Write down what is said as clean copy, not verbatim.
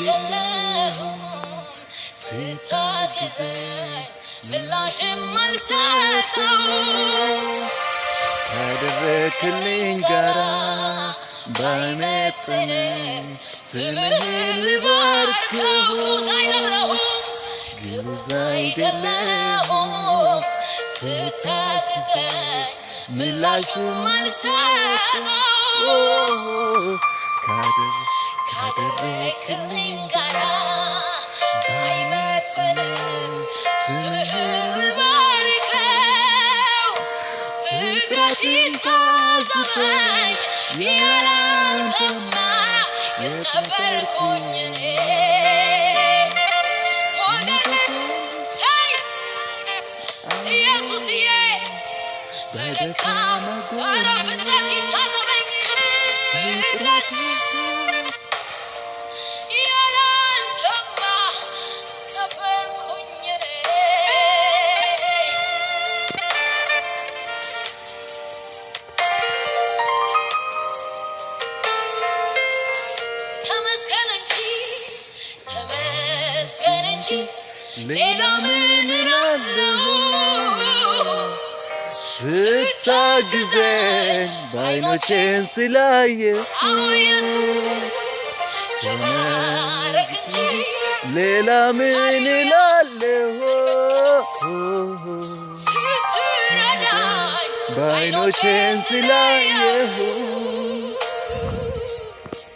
አይደለሁም ስታግዘኝ ምላሽም አልሰጠው ካደረክልኝ ጋራ ባይመጥንም ስምህን ልባርከው ግብዝ አይደለሁም ስታግዘኝ ምላሽም አልሰጠው ካደረክልኝ ጋራ ባይመጥንም ስምህን ልባርከው ፍጥረት ይታዘበኝ ያላንተማ የት ነበርኩኝ እኔ ኢየሱስዬ በደካማ ኧረ ፍጥረት ይታዘበኝ ፍጥረት ያላንተማ ነበርኩኝ እኔ ተመስገን እንጂ ሌላ ምን እላለሁ ስታግዘኝ በዓይኖቼን ስላየሁ አዎ ኢየሱስ ተባረክ እንጂ ሌላ ምን እላለሁ ስትረዳኝ በዓይኖቼን ስላየሁ